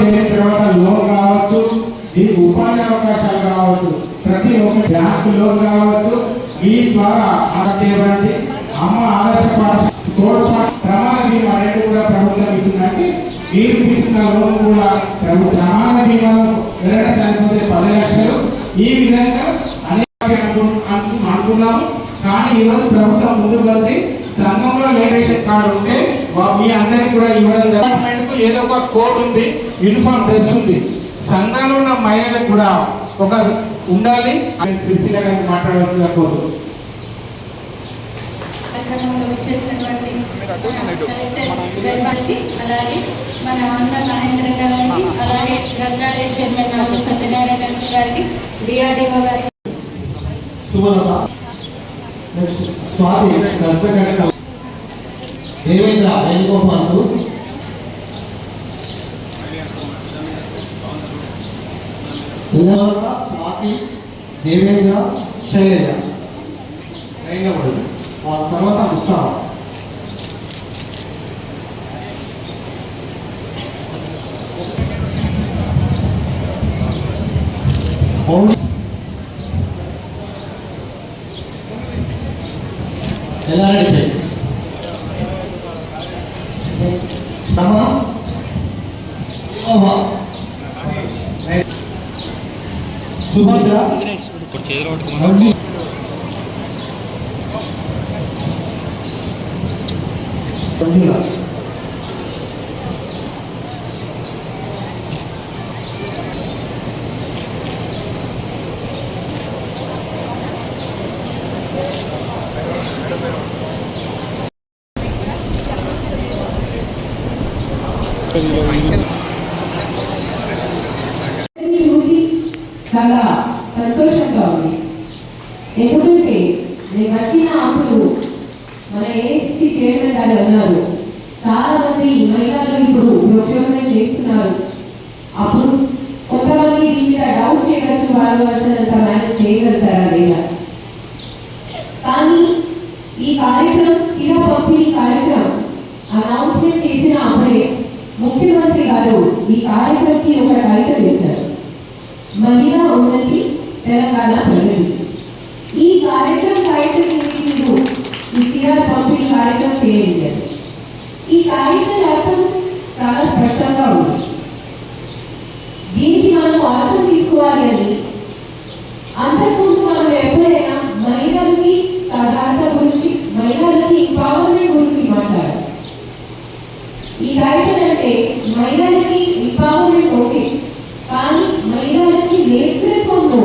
చేరిన తర్వాత లోన్ కావచ్చు, మీకు ఉపాధి అవకాశాలు కావచ్చు, ప్రతి ఒక్క బ్యాంకు లోన్ కావచ్చు, మీ ద్వారా చేయబడి అమ్మ ఆదర్శ పాఠశాల తోడ్పాటు ప్రమాద బీమా రెండు కూడా ప్రభుత్వం ఇస్తుందంటే మీరు తీసుకున్న లోన్ కూడా ప్రమాద బీమాలో ఎవరైనా చనిపోతే 10 లక్షలు. ఈ విధంగా అనేక అనుకున్నాము. కానీ ఈరోజు ప్రభుత్వం ముందుకు వచ్చి సంఘంలో రేషన్ కార్డు ఉంటే మీ అందరికి కూడా ఇవ్వడం. గవర్నమెంట్ కు ఏదో ఒక కోడ్ ఉంది, యూనిఫామ్ డ్రెస్ ఉంది. సంఘంలో ఉన్న మహిళలకు కూడా ఒక ఉండాలి. సిరిసిల్ల గారికి మాట్లాడాల్సిందిగా కోరుతున్నాను. అలాగే మన అన్న మహేంద్ర గారికి, అలాగే రంగాలయ చైర్మన్ నాగ సత్యనారాయణ గారికి, డిఆర్డీఓ గారికి, సుమలత, నెక్స్ట్ స్వాతి, హస్బెండ్ దేవేంద్ర వేణుగోపాల్, స్వాతి, దేవేంద్ర, శైలజ ఆ తర్వాత ముస్తాఫా. ఎల్లారెడ్డి సుభద్ర, చూసి చాలా సంతోషంగా ఉంది. ఎందుకంటే నేను వచ్చిన అప్పుడు మన ఏసీసీ చైర్మన్ గారు అన్నారు, చాలా మంది మహిళలు ఇప్పుడు ప్రొక్యూర్మెంట్ చేస్తున్నారు. అప్పుడు కొంతమంది దీని మీద డౌట్ చేయవచ్చు, వాళ్ళు అసలు అంత మేనేజ్ చేయగలుగుతారా లేదా. కానీ ఈ కార్యక్రమం చిన్న పంపిణీ కార్యక్రమం అనౌన్స్మెంట్ చేసిన అప్పుడే ముఖ్యమంత్రి గారు ఈ కార్యక్రమంకి ఒక టైటిల్ ఇచ్చారు, మహిళా ఉన్నతి తెలంగాణ ప్రగతి. ఈ కార్యక్రమం టైటిల్ మీరు ఈ చీర పంపిణీ కార్యక్రమం చేయండి. ఈ కార్యక్రమం అర్థం చాలా స్పష్టంగా ఉంది. దీనికి మనం అర్థం తీసుకోవాలి అని అంతకుముందు మనం ఎప్పుడైనా మహిళలకి సాధారణ గురించి, మహిళలకి ఎంపవర్మెంట్ గురించి మాట్లాడాలి. ఈ టైటిల్ అంటే మహిళలకి ఎంపవర్మెంట్ ఓకే, కానీ మహిళలకి నేతృత్వంలో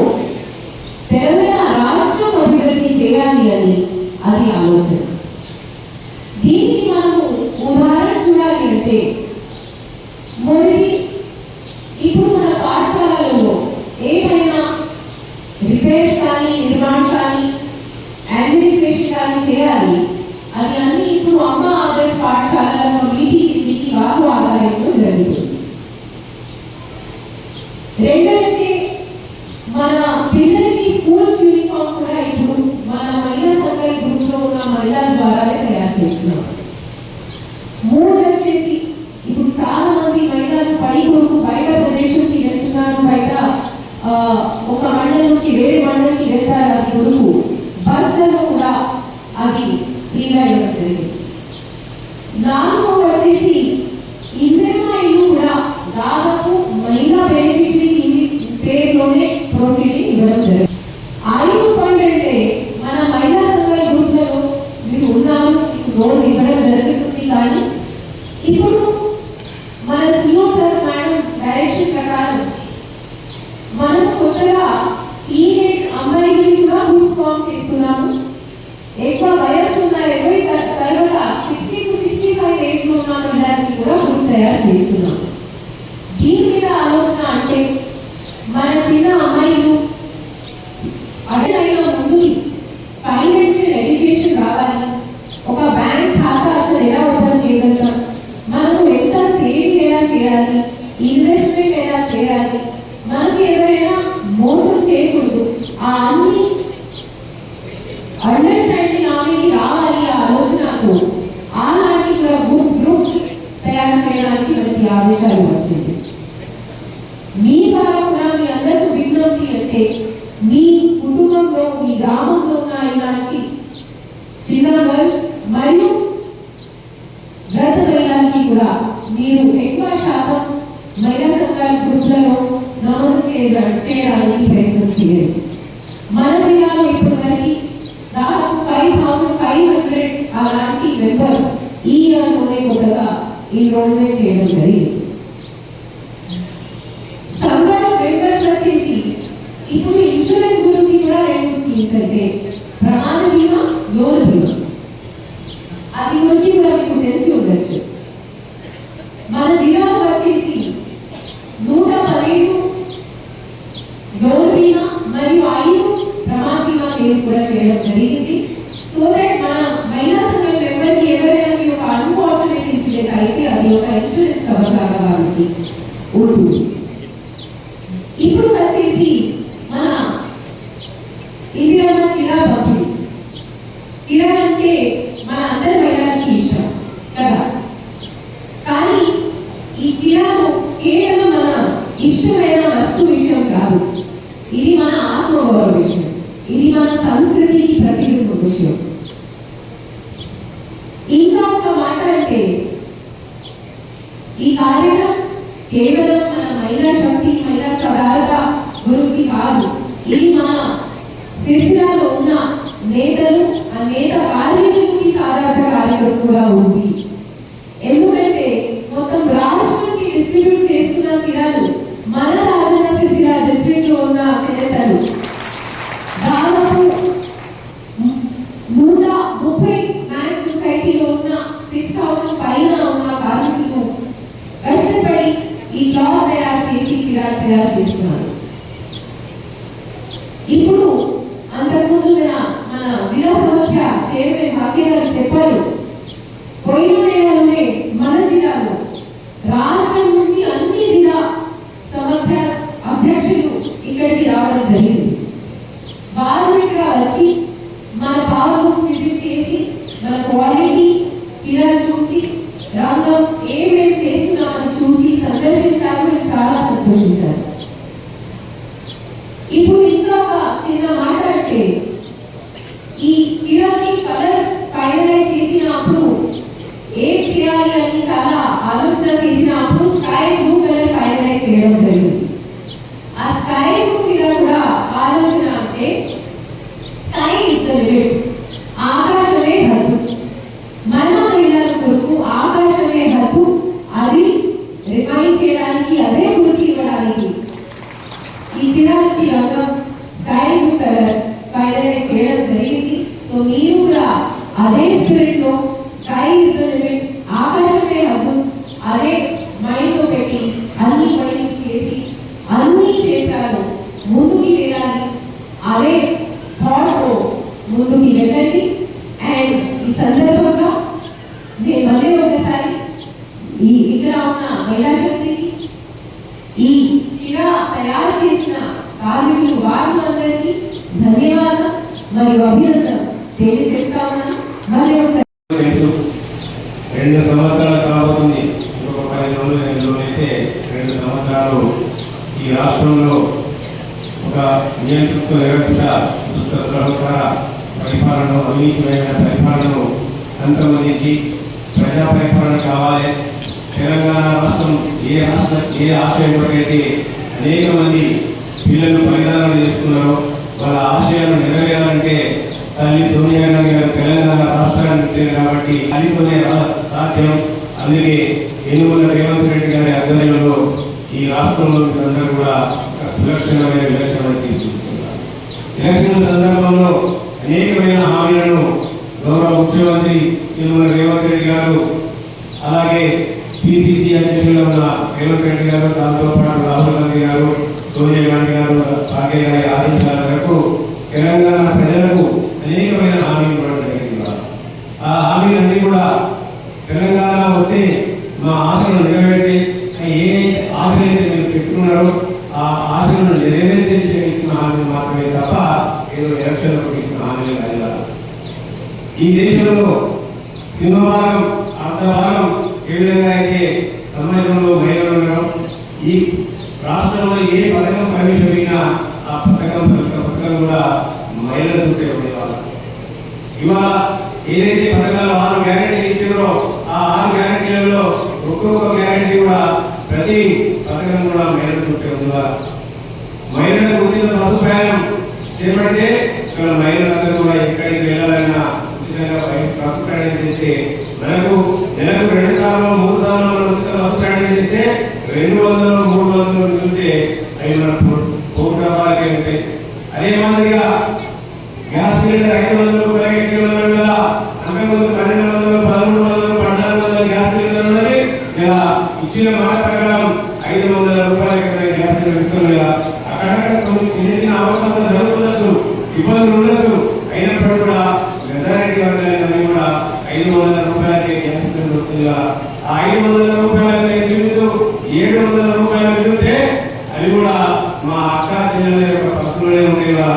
తెలంగాణ రాష్ట్రం అభివృద్ధి చేయాలి అని అది ఆలోచన. దీనికి మనము ఉదాహరణ చూడాలి అంటే మొదటి, ఇప్పుడు మన పాఠశాలలో ఏమైనా రిపేర్స్ కానీ, నిర్మాణం కానీ, అడ్మినిస్ట్రేషన్ కానీ చేయాలి, అది అన్ని ఇప్పుడు అమ్మ ఆదర్శ పాఠశాలలో నీటి వాకు ఆధారంలో జరుగుతుంది. రెండో వచ్చి మన పిల్లలకి స్కూల్స్ యూనిఫామ్ కూడా ఇప్పుడు మన మహిళా సంఘ గ్రూప్ లో ఉన్న మహిళల ద్వారానే తయారు చేస్తున్నాం. మూడు వచ్చేసి ఇప్పుడు చాలా మంది మహిళలు పని కొరకు బయట ప్రదేశంకి వెళ్తున్నారు, బయట ఒక మండలం నుంచి వేరే మండలికి వెళ్తారు, అది కొరకు బస్సులలో కూడా అది ఫ్రీగా ఇవ్వడం జరిగింది. నాలుగో వచ్చేసి ఇందిరమ్మ ఇల్లు కూడా దాదాపు మహిళా బెనిఫిషరీ పేరులోనే ప్రొసీడింగ్ ఇవ్వడం జరిగింది. 5 పాయింట్ అంటే మన మహిళా సంఘ గ్రూప్లలో మీరు ఉన్నారు, లోన్ ఇవ్వడం జరుగుతుంది. కానీ ఇప్పుడు మన సిఓ సార్ మేడం డైరెక్షన్ ప్రకారం మనం కొత్తగా టీనేజ్ అమ్మాయిలని కూడా గ్రూప్స్ ఫామ్ చేస్తున్నాము. ఎక్కువ వయస్సు ఉన్న 20 తర్వాత 60 to 65 ఏజ్ లో ఉన్న మహిళలకి కూడా గ్రూప్ తయారు చేస్తున్నాం. దీని మీద ఆలోచన అంటే మన చిన్న అమ్మాయిలు అడైన ముందు ఫైనాన్షియల్ ఎడ్యుకేషన్ రావాలి, ఒక బ్యాంక్ ఖాతా అసలు ఎలా ఓపెన్ చేయగలుగుతాం, మనము ఎంత సేవింగ్ ఎలా చేయాలి, ఇన్వెస్ట్మెంట్ ఎలా చేయాలి, మనకి ఎవరైనా మోసం చేయకూడదు, ఆ అన్ని అండర్స్టాండింగ్ ఆమెకి రావాలి. ఆ ఆలోచనకు అలాంటి కూడా గ్రూప్స్ తయారు చేయడానికి మనకి ఆదేశాలు వచ్చింది. గ్రామంలో ఉన్న ఇలాంటి చిన్న గర్ల్స్ మరియు గత మహిళలకి కూడా మీరు ఎక్కువ శాతం మహిళా సంఘాల గ్రూప్లలో నమోదు చేయడానికి ప్రయత్నం చేయండి. మన జిల్లాలో ఇప్పటి వరకు దాదాపు 5500 అలాంటి మెంబర్స్ ఈ ఇయర్లోనే కొత్తగా ఎన్రోల్మెంట్ చేయడం జరిగింది. సంఘాల మెంబర్స్ వచ్చేసి ఇప్పుడు ఇన్సూరెన్స్ గురించి కూడా 2 స్కీమ్స్ అంటే ప్రమాద బీమా, లోన్ బీమా, అది గురించి కూడా మీకు తెలిసి ఉండొచ్చు. మన జిల్లాలో వచ్చేసి 112 లోన్ బీమా మరియు 5 ప్రమాద బీమా క్లెయిమ్స్ కూడా చేయడం జరిగింది. సో దట్ మన మహిళా సంఘం మెంబర్కి ఎవరైనా ఒక అన్ఫార్చునేట్ ఇన్సిడెంట్ అయితే అది ఒక ఇన్సూరెన్స్ కవర్ లాగా వాళ్ళకి ఉంటుంది. ఇప్పుడు వచ్చేసి మన ఇందిరమ్మ చీర పంపిణీ. చీర అంటే మన అందరి మహిళలకి ఇష్టం కదా, కానీ ఈ చీరను కేవలం మన ఇష్టమైన వస్తువు విషయం కాదు, ఇది మన ఆత్మగౌరవ విషయం, ఇది మన సంస్కృతికి ప్రతిరూప విషయం. ఇంకా ఒక మాట అంటే ఈ కార్యక్రమం కేవలం మన మహిళా శక్తి, మహిళా సాధికారత గురించి కాదు, ఇది మన సిరిసిల్లలో ఉన్న నేతలు, ఆ నేత కార్మికులకి సాధారణ కార్యక్రమం కూడా ఉంది. ఎందుకంటే మొత్తం రాష్ట్రానికి డిస్ట్రిబ్యూట్ చేస్తున్న చీరలు మన రాజన్న సిరిసిల్ల డిస్ట్రిక్ట్ లో ఉన్న నేతలు దాదాపు 130 మ్యాక్స్ సొసైటీలో ఉన్న 6000 పైన ఉన్న కార్మికులు కష్టపడి ఈ క్లాత్ తయారు చేసి చీరలు తయారు చేస్తున్నారు. ఇప్పుడు అంతకుముందు మన జిల్లా సమాఖ్య చైర్మన్ భాగ్యరాజు చెప్పారు, పోయిన నెలలోనే మన జిల్లాలో రాష్ట్రం నుంచి అన్ని జిల్లా సమాఖ్య అధ్యక్షులు ఇక్కడికి రావడం జరిగింది. వారు ఇక్కడ వచ్చి మన పవర్ బుక్స్ విజిట్ చేసి మన క్వాలిటీ చీరలు చూసి రంగం ఏమేమి చేస్తున్నామని చూసి సందర్శించారు, చాలా సంతోషించారు. ఇప్పుడు ఇంకా ఒక చిన్న మాట అంటే ఈ చీరని కలర్ ఫైనలైజ్ చేసినప్పుడు ఏం చేయాలి అని చాలా ఆలోచన చేసినప్పుడు స్కై బ్లూ కలర్ ఫైనలైజ్ చేయడం జరిగింది. ఆ స్కై బ్లూ మీద కూడా ఆలోచన అంటే స్కై ఇస్ ద లిమిట్, ఆకాశమే హద్దు. మన మహిళల కొరకు ఆకాశమే హద్దు, అది రిమైండ్ చేయడానికి, అదే గుర్తు ఇవ్వడానికి ఈ చిరాకి రంగం స్కై బ్లూ కలర్ ఫైనలైజ్ చేయడం జరిగింది. సో మీరు కూడా అదే స్పిరిట్ లో స్కై ఇస్ ద లిమిట్, ఆకాశమే హద్దు, అదే మైండ్ లో పెట్టి అన్ని పనులు చేసి అన్ని క్షేత్రాలు ముందుకి వెళ్ళాలి, అదే థాట్ తో ముందుకి వెళ్ళండి. అండ్ ఈ సందర్భంగా నేను మళ్ళీ ఒకసారి ఇక్కడ ఉన్న మహిళా శక్తికి, ఈ చీర తయారు చేసిన కార్మికులు వారందరికీ ధన్యవాదాలు మరియు అభినందన తెలియజేస్తా ఉన్నాను. మళ్ళీ ఒకసారి 2 సంవత్సరాలు కాబోతుంది. ఇంకొక 10 రోజులైతే 2 సంవత్సరాలు ఈ రాష్ట్రంలో ఒక నియంతృత్వ నిరక్ష దుష్టద్రోహకర పరిపాలన, అవినీతిమైన పరిపాలనను అంతమొందించి ప్రజా పరిపాలన కావాలి. తెలంగాణ రాష్ట్రం ఏ ఆశయం కొరకైతే అనేక మంది పిల్లలు బలిదానం చేసుకున్నారో వాళ్ళ ఆశయాలు నెరవేరాలంటే తల్లి సోనియా గాంధీ గారు తెలంగాణ రాష్ట్రాన్ని ఇచ్చారు కాబట్టి అదితోనే సాధ్యం. అందుకే ఎన్నుమల రేవంత్ రెడ్డి గారి ఆధ్వర్యంలో ఈ రాష్ట్రంలో అందరూ కూడా ఒక సురక్షణమైన విలక్షణ తీసుకుంటున్నారు. ఎలక్షన్ సందర్భంలో అనేకమైన హామీలను గౌరవ ముఖ్యమంత్రి ఎన్నుమల రేవంత్ రెడ్డి గారు, అలాగే పిసిసి అధ్యక్షులు ఉన్న రేవంత్ రెడ్డి గారు, దాంతో పాటు రాహుల్ గాంధీ గారు, సోనియా గాంధీ గారు, భాగ్య గారి ఆదేశాల మేరకు తెలంగాణ ప్రజలకు అనేకమైన హామీలు ఇవ్వడం జరిగింది. ఆ హామీలన్నీ కూడా తెలంగాణ వస్తే మా ఆశలను నెరవేర్చి ఏ ఆశలైతే మీరు పెట్టుకున్నారో ఆ ఆశలను నెరవేర్చే ఇచ్చిన హామీలు మాత్రమే తప్ప ఏదో ఎలక్షన్లకు ఇచ్చిన హామీలు కాదు. ఈ దేశంలో సింహభాగం అర్ధభాగం ఏ విధంగా అయితే సమాజంలో మహిళలు ఉండడం, ఈ రాష్ట్రంలో ఏ పథకం ప్రవేశపెట్టినా ఆ పథకం కూడా మహిళలతో ఉండేవాళ్ళు. ఇవాళ ఏదైతే పథకాలు 6 గ్యారెంటీలు ఇచ్చారో ఆ 6 గ్యారెంటీలలో ఒక్కొక్క గ్యారెంటీ కూడా ప్రతి పథకం కూడా మహిళలతో ఉండేవాళ్ళు. మహిళలకు ఉచిత బస్సు ప్రయాణం చేపడితే ఇక్కడ మహిళలందరూ కూడా ఎక్కడికి వెళ్ళాలన్నా ఉచితంగా బస్సు ప్రయాణం చేస్తే మనకు నెలకు 2 సార్లు 3 సార్లు ఉచిత బస్సు ప్రయాణం చేస్తే 200 300 ఉంటే అవి మన పోటీ ఉంటాయి. అదే మాదిరిగా గ్యాస్ సిలిండర్ 500 రూపాయలు 700 అంతకుముందు 1200 1300 1400 గ్యాస్ సిలిండర్ ఉన్నది. ఇలా ఇచ్చిన మాట ప్రకారం 500 రూపాయలకి గ్యాస్ సిలిండర్ ఇస్తున్నారు. అక్కడక్కడ కొన్ని చిన్న చిన్న అవసరాలు జరుగుతుండొచ్చు, ఇబ్బందులు ఉండొచ్చు. అయినప్పుడు కూడా మెజారిటీ వర్గాలన్నీ కూడా 500 రూపాయలకి గ్యాస్ సిలిండర్ వస్తుంది. ఆ 500 రూపాయలకి ఇంచుమించు 700 రూపాయలు మిగిలితే అవి కూడా మా అక్క చెల్లెల యొక్క పర్సులోనే ఉండేవా.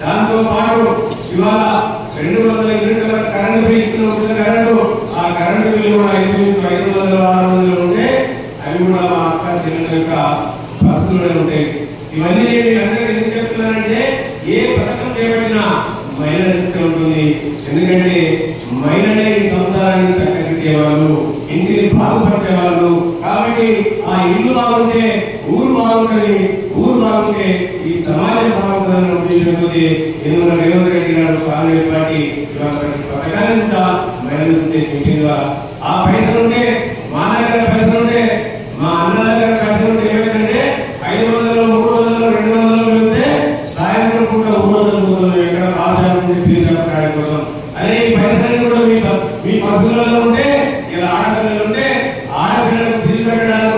దాంతో పాటు ఇవాళ 200 యూనిట్ల కరెంటు బిల్ ఇస్తున్న కరెంటు, ఆ కరెంటు బిల్లు కూడా 500 600 ఉంటే అవి కూడా మా అక్క చెల్లెల యొక్క పర్సులోనే ఉంటాయి. ఇవన్నీ నేను అందరికీ ఎందుకు చెప్తున్నానంటే ఏ పథకం చేపట్టినా మహిళ ఉంటుంది. ఎందుకంటే మహిళనే ఈ సంసారాన్ని చక్కదిద్దేవాళ్ళు, ఇంటిని బాగుపరిచేవాళ్ళు. కాబట్టి ఆ ఇల్లు బాగుంటే ఊరు బాగుంటుంది, ఊరు బాగుంటే ఈ సమాజం బాగుంటుందన్న ఉద్దేశంతో ఎన్నుల రేవంత్ రెడ్డి గారు కాంగ్రెస్ పార్టీ ప్రతి పథకాన్ని కూడా మహిళలు ఉంటే చెప్పిందిగా. ఆ పైసలు ఉంటే మా దగ్గర పైసలు ఉంటే మా అన్న దగ్గర పైసలు ఉంటే ఏమైందంటే 500 300 200 వెళ్తే సాయంత్రం పూట 300 పోతుంది. ఎక్కడ ఆశాలు ఉంటే పీసాలు ఆడిపోతాం. అదే ఈ పైసలు కూడా మీ పర్సులలో ఉంటే ఇలా ఆడపిల్లలు ఉంటే ఆడపిల్లలకు ఫీజు పెట్టడానికి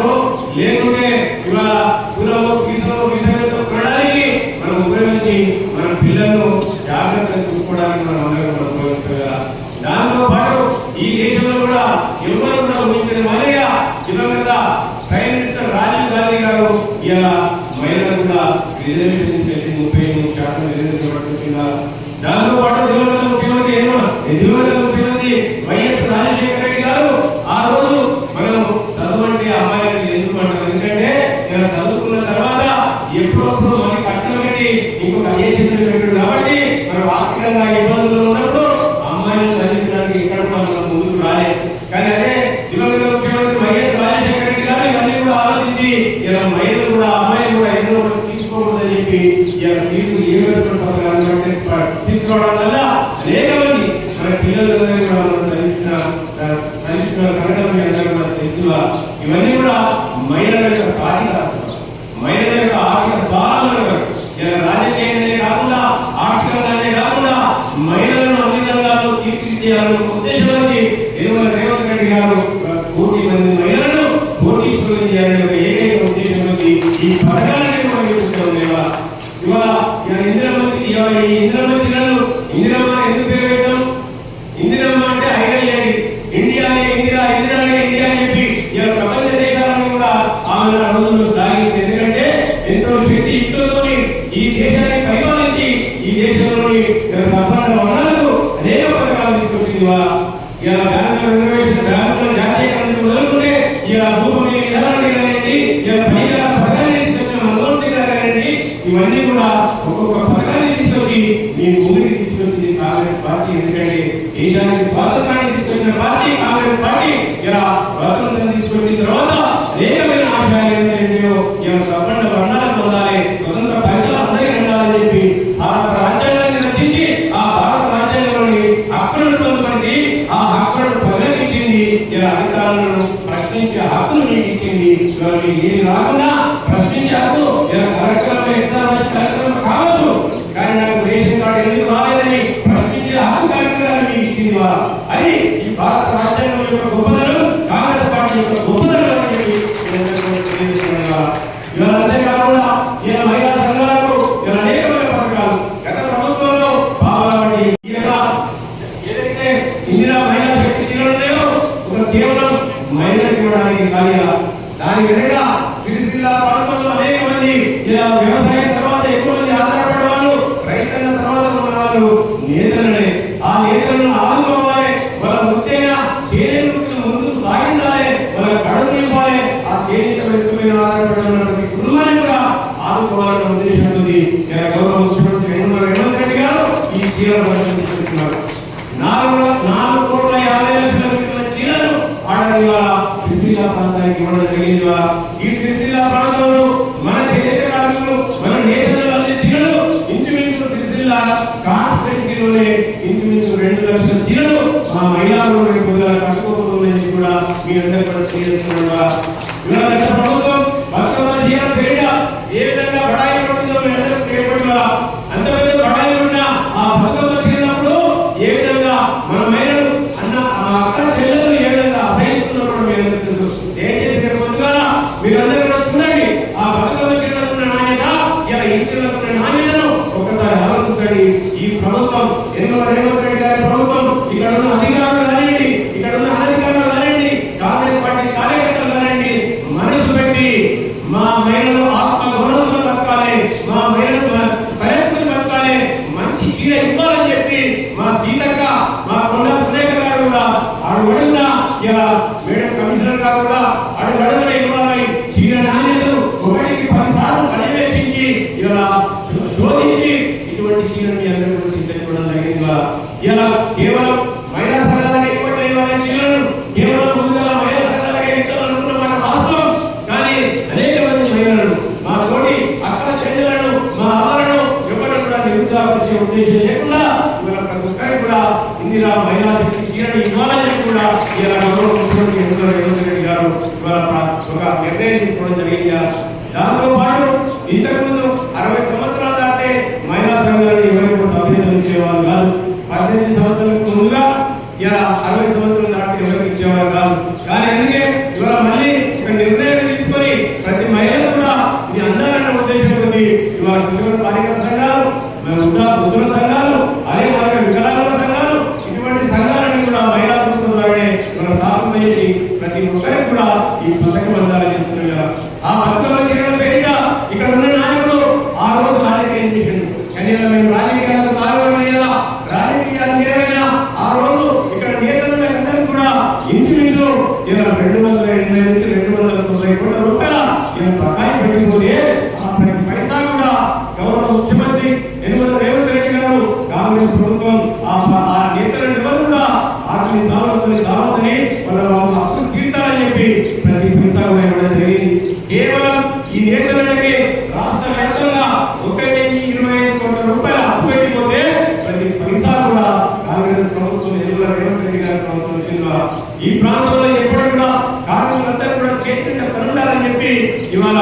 లేకుంటే ఇవాళ కులమో పీసలతో కొనడానికి మనం ఉపయోగించి మన పిల్లలను జాగ్రత్తగా చూసుకోవడానికి మనం అందరం కూడా ఉపయోగిస్తాం కదా. దాంతో పాటు ఈ దేశంలో కూడా ఎవరు కూడా ఊహించిన మాదిరిగా దివంగత ప్రైమ్ మినిస్టర్ రాజీవ్ గాంధీ గారు ఇలా మహిళలకు కూడా రిజర్వేషన్ చేసి 33% రిజర్వేషన్ పట్టుకున్నారు. దాంతో పాటు దివంగత ముఖ్యమంత్రి వైఎస్ రాజశేఖర రెడ్డి గారు ఆ రోజు మనం చదువంటే అమ్మాయిలకి ఎందుకు అంటారు, ఎందుకంటే ఇలా చదువుకున్న తర్వాత ఎప్పుడప్పుడు మనకి కట్టం పెట్టి ఇంకొక అజేషన్ పెట్టాడు. కాబట్టి మనం ఆర్థికంగా ఇబ్బందులు ఉన్నప్పుడు అమ్మాయిలను చదివించడానికి ఎక్కడ మనం ముందుకు రాలేదు. కానీ అదే దివంగత ముఖ్యమంత్రి వైఎస్ రాజశేఖర రెడ్డి గారు ఇవన్నీ కూడా ఆలోచించి ఇలా మహిళలు కూడా అమ్మాయిలు కూడా ఎన్నో తీసుకోకూడదని చెప్పి ఇలా ఫీజు యూనివర్సిటీ పథకాలను తీసుకోవడం వల్ల అనేక మంది మన పిల్లలందరూ కూడా మనం చదివించిన సంఘటన కూడా తెలుసుగా. ఇవన్నీ కూడా మహిళల యొక్క సాధిక, మహిళల యొక్క ఆర్థిక స్వావలంబన రాజకీయంగానే కాకుండా ఆర్థికంగానే కాకుండా మహిళలను అన్ని రంగాల్లో తీర్చిదిద్దాలన్న ఉద్దేశంతో రేవంత్ రెడ్డి గారు 1,00,00,000 మంది మహిళలను కోటీశ్వరులు చేయాలనే ఒక ఏకైక ఉద్దేశంతో ఈ పథకాలను నిర్వహిస్తుండేవా. ఇవాళ ఇందిరమ్మ ఎందుకు పేరు పెట్టాం? ఇందిరమ్మ అంటే ఐరన్ లేడీ, ఇండియానే ఇందిరా ఇందిరానే ఇండియా అని చెప్పి ఇలా ప్రపంచ దేశాలను కూడా ఆమె ఆ రోజుల్లో సాగింది. ఎందుకంటే ఎంతో శక్తి యుక్తులతో ఈ దేశాన్ని పరిపాలించి ఈ దేశంలోని సంపన్న వనరులకు అనేక పథకాలు తీసుకొచ్చింది. ఇలా బ్యాంకుల రిజర్వేషన్, బ్యాంకుల జాతీయకరణ మొదలుకుంటే ఇలా భూమి విధానం అనేది ఇలా పైగా పథకాన్ని తీసుకొచ్చిన మన్మోహన్ సింగ్ గారు అనేది ఇవన్నీ కూడా ఒక్కొక్క పథకాన్ని తీసుకొచ్చి మీ ముందుకి తీసుకొచ్చింది కాంగ్రెస్ పార్టీ. ఎందుకంటే దేశానికి స్వాతంత్రాన్ని తీసుకొచ్చిన పార్టీ కాంగ్రెస్ పార్టీ. ఇలా స్వాతంత్రం తీసుకొచ్చిన తర్వాత అనేకమైన ఆశయాలు ఏంటో ఇలా సంపన్న వర్ణాలు పొందాలి, స్వతంత్ర ప్రజలు అందరికీ ఉండాలని చెప్పి భారత రాజ్యాంగాన్ని రచించి ఆ భారత రాజ్యాంగంలోని హక్కులను పొందుపరిచి ఆ హక్కులను పరిరక్షించింది. ఇలా అధికారులను ప్రశ్నించే హక్కును మీకు ఇచ్చింది. ఏది రాకుండా ప్రశ్నించే హక్కు ఇలా కార్యక్రమం ఎగ్జామ్ కార్యక్రమం కావచ్చు, కానీ నాకు రేషన్ కార్డు ఎందుకు రాలేదని ప్రశ్నించే హక్కు కార్యక్రమాన్ని మీకు ఇచ్చింది. అది ఈ భారత రాజ్యాంగం యొక్క గొప్పదనం, కాంగ్రెస్ పార్టీ యొక్క గొప్పదనం అని చెప్పి ఇవాళ అంతేకాకుండా ఇలా మహిళా సంఘాలకు ఇలా అనేకమైన పథకాలు గత ప్రభుత్వంలో బాబాబడి ఏదైతే ఇందిరా మహిళా శక్తి తీరులు ఉన్నాయో ఒక కేవలం మహిళలకు ఇవ్వడానికి కాదు. దాని వెనుక సిరిసిల్ల ప్రాంతంలో అనేక మంది ఇలా వ్యవసాయం తర్వాత ఎక్కువ మంది ఆధారపడే వాళ్ళు, రైతన్న తర్వాత ఉన్న వాళ్ళు నేతలనే. ఆ నేతలను ఆదుకోవాలి, వాళ్ళ వృత్తైన చేనేత ముందుకు సాగించాలి, వాళ్ళ కడుపు నింపాలి. ఆ చేనేత వ్యక్తులైన ఆధారపడిన కుటుంబాన్ని కూడా ఆదుకోవాలన్న ఉద్దేశం ఉంది. గౌరవ ముఖ్యమంత్రి రేవంత్ రెడ్డి గారు ఇవాళ సిరిసిల్ల ప్రాంతానికి ఇవ్వడం జరిగింది. ఈ సిరిసిల్ల ప్రాంతంలో మన చేనేత కార్మికులు మన నేతలు అందించినలు ఇంచుమించు సిరిసిల్ల కాన్స్టిట్యున్సీలోనే ఇంచుమించు 2 లక్షల చీరలు మా మహిళలు పొద్దున కట్టుకోబోతుందని కూడా మీ అందరూ కూడా తెలియజేస్తున్నా. ఇవాళ గత ప్రభుత్వం బతుకమ్మ చీర పేరిట ఏ విధంగా బడాయి పడుతుందో మీ అందరూ పేర్కొన్నా. అంత పెద్ద బడాయి ఉన్న ఆ బతుకమ్మ చీరప్పుడు ఏ విధంగా మన మహిళలు అన్న అక్క చెల్లెలు ఏ విధంగా అసహిస్తున్నారు మీ అందరూ తెలుసు. దయచేసి ముందుగా మీరందరూ కూడా చూడండి ఆ బతుకమ్మ చీరలకు ఉన్న నాణ్యత ఇలా ఈ చీరలకు ఉన్న నాణ్యతను ఒకసారి ఆలోచించండి. ఈ ప్రభుత్వం రేవంత్ రెడ్డి గారి ప్రభుత్వం ఇక్కడ ఉన్న అధికారులు కానివ్వండి, ఇక్కడ ఉన్న అనధికారులు కానివ్వండి, కాంగ్రెస్ పార్టీ కార్యకర్తలు కానివ్వండి, మనసు పెట్టి మా మహిళలు ఆత్మగౌరవంతో బతకాలి, మా మహిళలు ప్రయత్నం బతకాలి, మంచి చీర ఇవ్వాలని చెప్పి మా సీతక్క మా కొండ సురేఖ గారు కూడా అడుగుడున్నా ఇలా మేడం కమిషనర్ గారు కూడా అడుగుడున్నా ఇవ్వాలి. చీర నాణ్యతను 1కి 10 సార్లు పర్యవేక్షించి ఇలా శోధించి ఇటువంటి చీరని అందరూ కూడా తీసుకెళ్ళడం జరిగింది. ఇలా కేవలం మహిళా సంఘాలకే ఇవ్వడం ఇవ్వాలి చీరలను కేవలం ముందుగా మహిళా సంఘాలకే ఇవ్వాలనుకున్న మన వాస్తవం. కానీ అనేక మంది మహిళలను మా తోటి అక్క చెల్లెలను మా అమ్మలను ఎవరు కూడా నిరుత్సాహపరిచే ఉద్దేశం లేకుండా ఇవాళ ప్రతి ఒక్కరికి కూడా ఇందిరా మహిళా శక్తి చీరని ఇవ్వాలని కూడా ఇలా గౌరవ ముఖ్యమంత్రి రేవంత్ రెడ్డి గారు ఇవాళ ఒక నిర్ణయం తీసుకోవడం జరిగింది. దాంతో పాటు ఇంతకుముందు 60 సంవత్సరాలు దాటే మహిళా సంఘాలను ఎవరు కూడా సభ్యతలు ఇచ్చేవాళ్ళు కాదు. 18 సంవత్సరాలకు ముందుగా ఇలా 60 సంవత్సరాలు దాటి ఎవరికి ఇచ్చేవారు కాదు. కానీ అందుకే ఇవాళ మళ్ళీ ఒక నిర్ణయం తీసుకొని ప్రతి మహిళ కూడా ఇది అందాలన్న ఉద్దేశం ఉంది. ఇవాళ కిషోర బాలికల సంఘాలు, వృద్ధుల సంఘాలు, అదే మాదిరిగా వికలాంగుల సంఘాలు, ఇటువంటి సంఘాలన్నీ కూడా మహిళా సంఘాలనే మనం స్థాపన చేసి ప్రతి ఒక్కరికి కూడా ఈ పథకం అందాలని చెప్తున్నారు. ఆ బతుకమ్మ చీరల పేరిట ఇక్కడ ఉన్న నాయకులు ఆ రోజు రాజకీయం చేసిండు. కానీ మేము రాజకీయాలకు కారణమయ్యేలా రాజకీయాలు ఏమైనా ఆ రోజు ఇక్కడ నేతలందరూ కూడా ఇంచుమించు ఇలా 280 నుంచి 290 కోట్ల రూపాయల ఇలా బకాయి పెట్టిపోతే ఆ ప్రతి పైసా కూడా గౌరవ ముఖ్యమంత్రి రేవంత్ రెడ్డి గారు కాంగ్రెస్ ప్రభుత్వం ఆ నేతలను ఎవరు కూడా ఆటని సావద్దని వాళ్ళ అప్పులు తీర్చాలని చెప్పి ప్రతి పైసా కూడా ఇవ్వడం జరిగింది. కేవలం ఈ నేతలకి రాష్ట్ర వ్యాప్తంగా 125 కోట్ల రూపాయల అప్పు పెట్టిపోతే ప్రతి పైసా కూడా కాంగ్రెస్ ప్రభుత్వం రేవంత్ రెడ్డి గారి ప్రభుత్వం వచ్చిందా. ఈ ప్రాంతంలో ఎప్పుడు కూడా కార్మికులందరూ కూడా చైతన్యం ఉండాలని చెప్పి ఇవాళ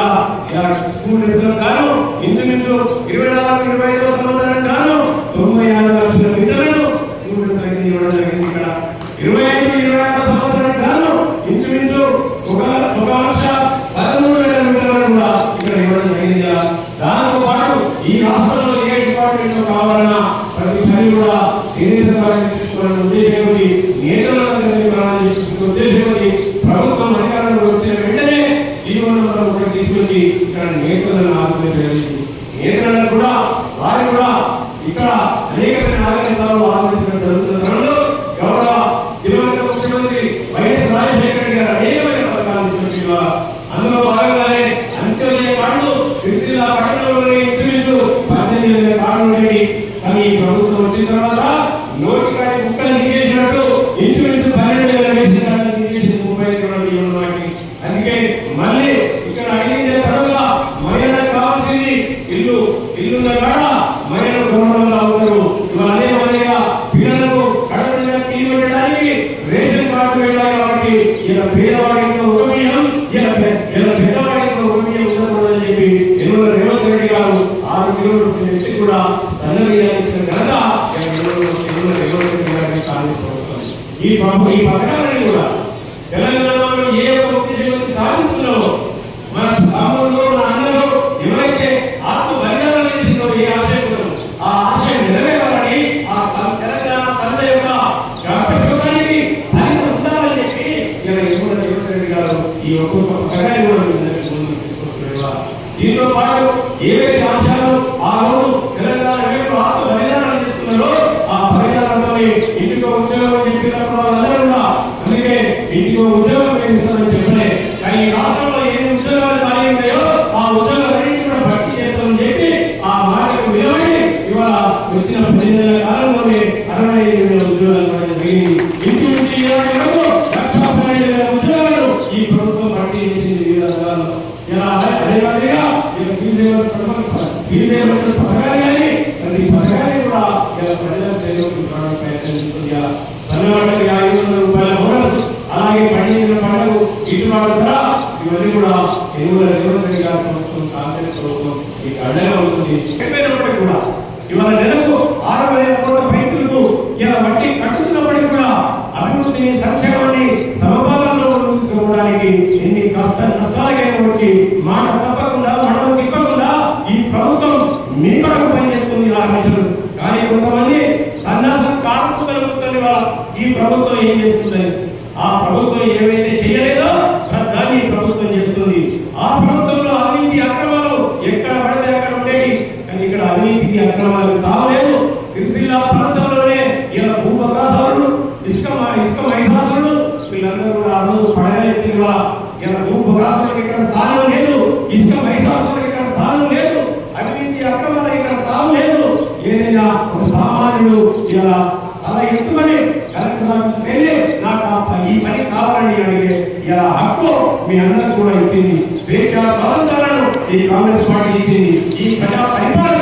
స్కూల్ డ్రెస్లో గాను ఇంచుమించు 24-25 సంవత్సరం గాను 96 లక్షల మీటర్లను స్కూల్ డ్రెస్ ఇవ్వడం జరిగింది. ఇక్కడ 25-26 సంవత్సరం గాను ఇంచుమించు 1,13,000 మీటర్లను కూడా ఇక్కడ ఇవ్వడం జరిగింది. దాంతో పాటు ఈ రాష్ట్రంలో ఏ డిపార్ట్మెంట్ కావాలన్నా ప్రతి పని కూడా చేనేత తీసుకోవాలని ఉద్దేశం ఉంది. ఉద్దేశం ప్రభుత్వం అధికారంలో వచ్చిన వెంటనే జీవనంలో ఒకటి తీసుకొచ్చి ఇక్కడ నేతలను ఆదుకునేది. నేతలను కూడా వారు కూడా ఇక్కడ అనేకమైన నాగరికాలు ఆలోచించడం జరుగుతున్న క్రమంలో గౌరవ దివంగత ముఖ్యమంత్రి వైఎస్ రాజశేఖర రెడ్డి గారు అనేకమైన పథకాలు తీసుకొచ్చి అందులో భాగంగానే అంత్యోదయ కార్డులు సిరిసిల్ల పట్టణంలోనే ఇంచుమించు 18,000 కార్డులు ఉండేవి. కానీ ఈ ప్రభుత్వం వచ్చిన తర్వాత నోటి కాడి ముక్కలు తీసేసినట్టు ఇంచుమించు 12,000 వేసిన కార్డులు తీసేసి 35 ఉన్నాయి. అందుకే మళ్ళీ ఇక్కడ 5 తర్వాత మహిళలకు కావాల్సింది ఇల్లున్న కాడ మహిళలు గౌరవంగా ఉంటారు. ఇవాళ అదే మాదిరిగా పిల్లలకు కడుపుగా తీరు పెట్టడానికి రేషన్ కార్డు పెట్టాలి. కాబట్టి ఇలా పేదవాడికి ఒక బియ్యం ఇలా పేదవాడికి ఒక బియ్యం ఉండకూడదని చెప్పి రేవంత్ రెడ్డి గారు 6 కిలోమీటర్ల నుంచి కూడా సన్న బియ్యాన్ని ఇచ్చిన ఘనత రేవంత్ రెడ్డి గారికి కాంగ్రెస్ ప్రభుత్వం. ఈ పథకాలని కూడా తెలంగాణలో ఏ ఒక్క ముఖ్యమంత్రి సాధిస్తున్నారో మన తమ్ముళ్ళు మన అన్నలు ఎవరైతే ఆత్మ బలిదానం చేసిందో ఏ ఆశయం ఆ ఆశయం నెరవేరాలని ఆ తెలంగాణ తల్లి యొక్క గర్భశోకానికి ఫలితం ఉండాలని చెప్పి రేవంత్ రెడ్డి గారు ఈ ఒక్కొక్క పథకాన్ని కూడా ముందుకు తీసుకొస్తున్నారు. దీంతో పాటు ఏవైతే అంశాలు ఆ రోజు తెలంగాణ వైపు ఆత్మ బలిదానం చేస్తున్నారో ఆ బలిదానంతో ఇంటికో ఉద్యోగం చెప్పినప్పుడు వాళ్ళందరూ కూడా అందుకే ఇంటికో ఉద్యోగం వేస్తామని చెప్పలే. కానీ ఈ రాష్ట్రంలో ఎన్ని ఉద్యోగాలు ఖాళీ ఉన్నాయో ఆ ఉద్యోగాలన్నింటినీ కూడా భర్తీ చేస్తామని చెప్పి ఆ మాటకు విలువై ఇవాళ వచ్చిన 10 నెలల కాలంలోనే 65,000 ఉద్యోగాలు పడడం జరిగింది. ఇంచుమించు 20 వరకు 1,12,000 ఉద్యోగాలు గిరిజనుల పథకాలు కానీ ప్రతి పథకాన్ని కూడా ఇలా ప్రజలకు తెలియజేయడానికి ప్రయత్నిస్తుంది. సన్నవాళ్ళకి 500 రూపాయల బోనస్, అలాగే పండించిన పంటకు గిట్టుబాటు ధర, ఇవన్నీ కూడా రేవంత్ రెడ్డి గారి ప్రభుత్వం, కాంగ్రెస్ ప్రభుత్వం మీకు అండగా ఉంటుంది. చెప్పేటప్పటికి కూడా ఇవాళ నెలకు 6,000 కోట్ల రైతులకు ఇలా వడ్డీ కట్టుతున్నప్పటికీ కూడా అభివృద్ధిని, సంక్షేమాన్ని సమపాలనలో తీసుకోవడానికి ఎన్ని నష్టాలకైనా వచ్చి మాట తప్పకుండా మనం తిప్పకుండా ఈ ప్రభుత్వం మీ కొరకు పనిచేస్తుంది ఆర్మేషన్. కానీ కొంతమంది సన్నాసం కాడుకుంటున్న ఈ ప్రభుత్వం ఏం చేస్తుందని, ఆ ప్రభుత్వం ఏవైతే చేయలేదో దాన్ని ప్రభుత్వం చేస్తుంది. ఆ ప్రభుత్వంలో అవినీతి అక్రమాలు ఎక్కడ పడితే అక్కడ ఉండేవి, కానీ ఇక్కడ అవినీతికి అక్రమాలు కావలేదు. సిరిసిల్ల ప్రాంతంలోనే ఇలా భూపకాసారులు, ఇసుక మైదాసులు వీళ్ళందరూ కూడా ఆ రోజు పడగలెత్తి కూడా ఇలా భూపకాసులకు ఇక్కడ స్థానం లేదు, ఇసుక మైదాసులకు ఇక్కడ స్థానం లేదు, అవినీతి అక్రమాలు ఇక్కడ స్థానం లేదు. ఏదైనా ఒక సామాన్యుడు ఇలా అలా ఎత్తుమని కలెక్టర్ ఆఫీస్కి వెళ్ళి నాకు ఈ పని కావాలని అడిగే ఇలా హక్కు మీ అందరికి కూడా ఇచ్చింది. స్వేచ్ఛ స్వాతంత్రాలను ఈ కాంగ్రెస్ పార్టీ ఇచ్చింది. ఈ ప్రజా పరిపాలన